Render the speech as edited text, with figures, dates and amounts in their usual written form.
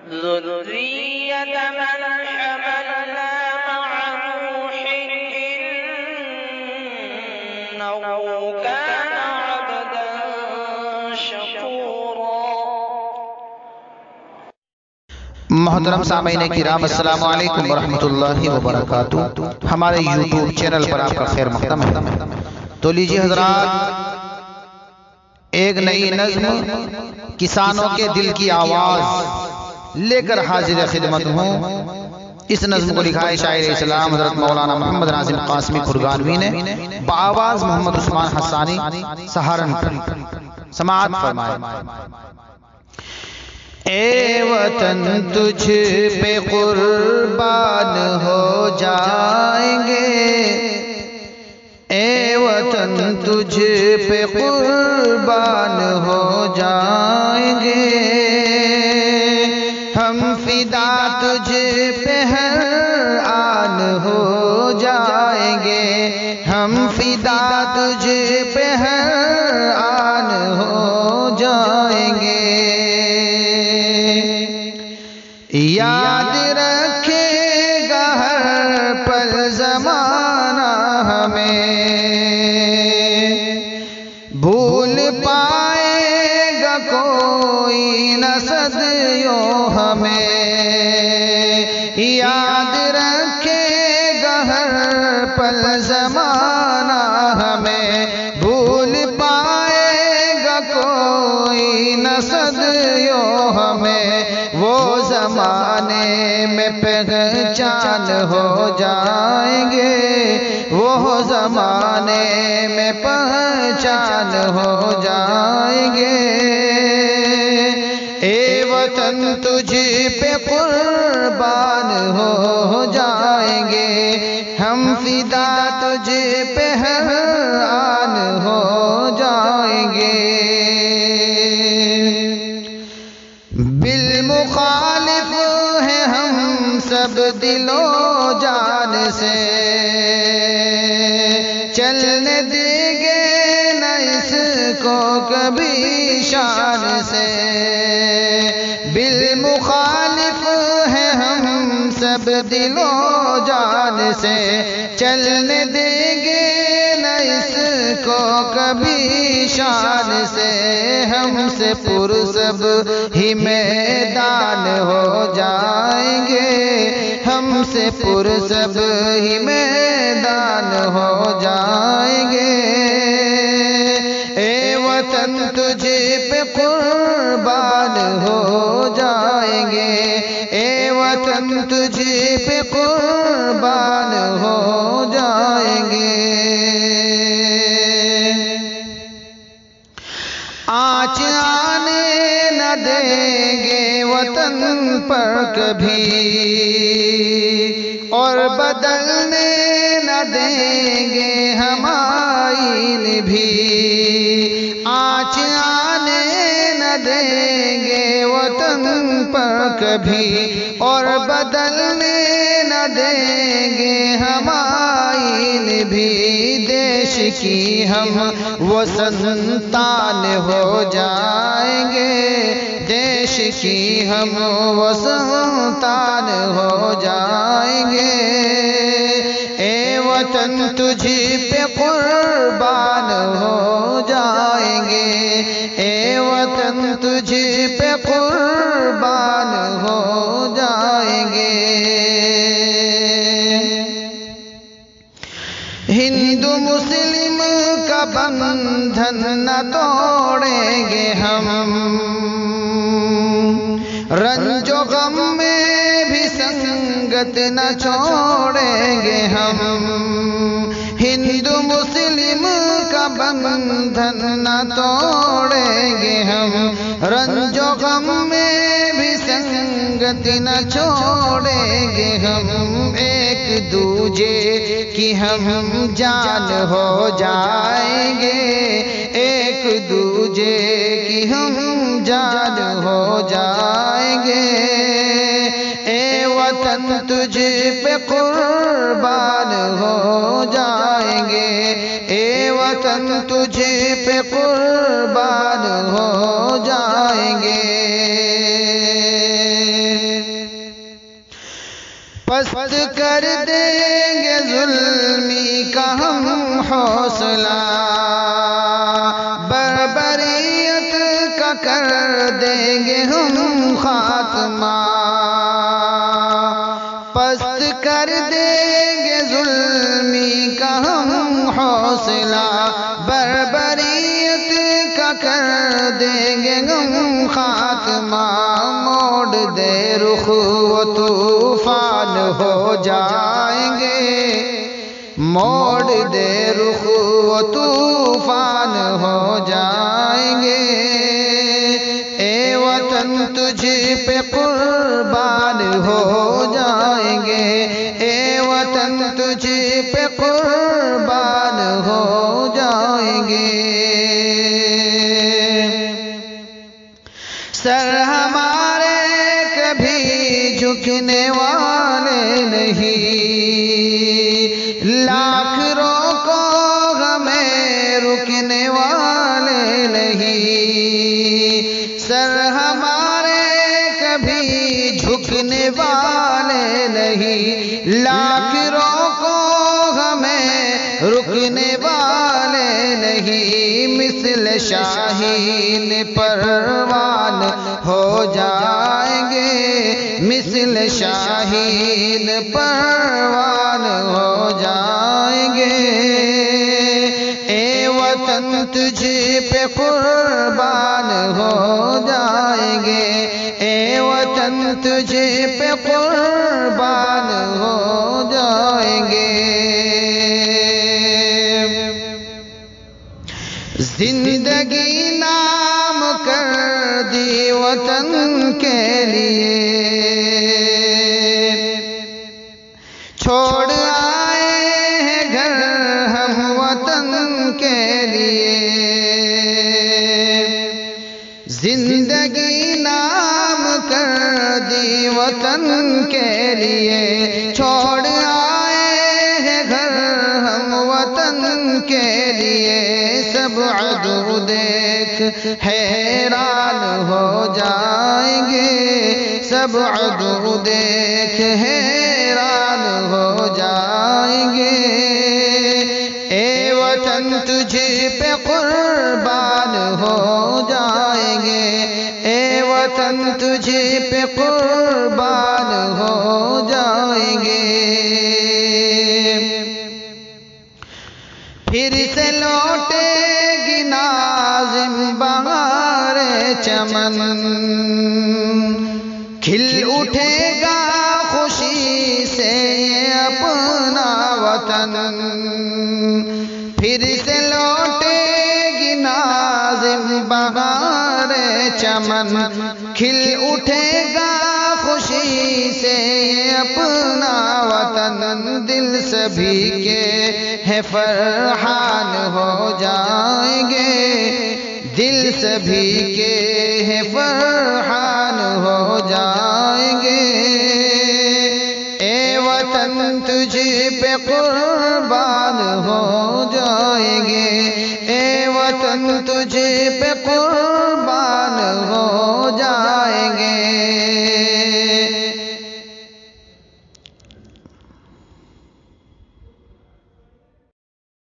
ذرية من حملنا مع نوح إنه كان عبدا شكورا۔ محترم سامعین کرام، السلام علیکم ورحمۃ اللہ وبرکاتہ۔ ہمارے یوٹیوب چینل پر آپ کا خیر مقدم ہے۔ تو لیجیے حضرات، ایک نئی نظم کسانوں کے دل کی آواز لے کر حاضر خدمت ہوں۔ اس نظم کو لکھا ہے شاعر اسلام حضرت مولانا محمد ناظم قاسمی کھرگانوی نے، بآواز محمد عثمان حسانی سہارنپور۔ سماعت فرمائے۔ اے وطن تجھ پہ قربان ہو جائیں گے، اے وطن تجھ پہ قربان ہو جائیں گے، ہم فدا تجھ پہ ہر آن ہو جائیں گے، ہم فدا تجھ پہ ہر آن ہو جائیں گے۔ یاد رکھے گا ہر پل زمانہ ہمیں، بھول پائے گا کوئی نہ صدیوں ہمیں، یاد رکھے گا ہر پل زمانہ ہمیں، بھول پائے گا کوئی نہ صدیوں ہمیں، وہ زمانے میں پہچان ہو جائیں گے، وہ زمانے میں پہچان ہو جائیں گے۔ اے وطن تجھ پہ قربان ہو جائیں گے، ہم فدا تجھ پہ ہر آن ہو جائیں گے۔ بالمخالف ہیں ہم سب دل و جان سے، چلنے دیں گے نہ اس کو کبھی شان سے۔ بالمخالف ہیں ہم سب دل و جان سے، چلنے دیں گے نہ اس کو کبھی شان سے، ہم سے پر سب ہی میدان ہو جائیں گے، ہم سے پر سب ہی میدان ہو جائیں گے۔ اے وطن تجھ پہ قربان ہو جائیں گے، اے وطن تجھ پہ قربان ہو جائیں گے۔ آنچ آنے نہ دیں گے وطن پر کبھی، اور بدلنے نہ دیں گے ہم آئین بھی، آنچ آنے نہ دیں گے وطن پر کبھی، اور بدلنے نہ دیں گے ہم آئین بھی، دیش کی ہم وہ سنتان ہو جائیں گے، دیش کی ہم وہ سنتان ہو جائیں گے۔ اے وطن تجھ پہ قربان ہو جائیں گے، اے وطن تجھ پہ قربان ہو جائیں گے۔ ہندو مسلم کا بندھن نہ توڑیں گے ہم، رنج و غم میں بھی سنگت نہ چھوڑیں گے ہم، ہندو مسلم کا بندھن نہ توڑیں گے ہم، رنج و غم میں بھی سنگت نہ چھوڑیں گے ہم، ایک دوجے کی ہم جان ہو جائیں گے، ایک دوجے کی ہم جان ہو جائیں گے۔ اے وطن تجھ پہ قربان ہو جائیں گے، اے وطن تجھ پہ قربان ہو جائیں گے۔ پست کر دیں گے ظلمی کا ہم حوصلہ، بربریت کا کر دیں گے ہم خاتمہ، پست کر دیں گے ظلمی کا ہم حوصلہ، بربریت کا کر دیں گے ہم خاتمہ، موڑ دے رخ و طوفان ہو جائیں گے، موڑ دے رخ و طوفان ہو جائیں گے، اے وطن تجھ پہ قربان ہو جائیں گے، اے وطن تجھ پہ قربان ہو جائیں گے، سر ہمارے کبھی جھکنے والے نہیں، لاکھ روکو ہمیں رکنے والے نہیں، سر ہمارے کبھی جھکنے والے نہیں، لاکھ روکو ہمیں رکنے والے نہیں، مثل شاہین پروان ہو جائیں گے، مثل شاہین پروان ہو جائیں گے، اے وطن تجھ پہ قربان ہو جائیں گے، اے وطن تجھ پہ قربان ہو جائیں گے، زندگی نام کر دی وطن کے لیے، چھوڑ آئے ہیں گھر ہم وطن کے لیے، زندگی نام کر دی وطن کے لیے، چھوڑ آئے ہیں گھر ہم وطن کے لیے، سب عدو دیکھ حیران ہو جائیں گے، سب عدو دیکھ حیران ہو جائیں گے، اے وطن تجھ پہ قربان ہو جائیں گے، اے وطن تجھ پہ قربان ہو جائیں گے، پھر سے لوٹے گی ناظم بہار چمن، کھل اٹھے گا خوشی سے یہ اپنا وطن، پھر سے لوٹے گی ناظم بہار چمن، کھل اٹھے گا خوشی سے یہ اپنا وطن، دل سبھی کے ہے فرحان ہو جائیں گے، دل سبھی کے ہے فرحان ہو جائیں گے، اے وطن تجھ پہ قربان ہو جائیں گے، اے وطن تجھ پہ قربان ہو جائیں گے۔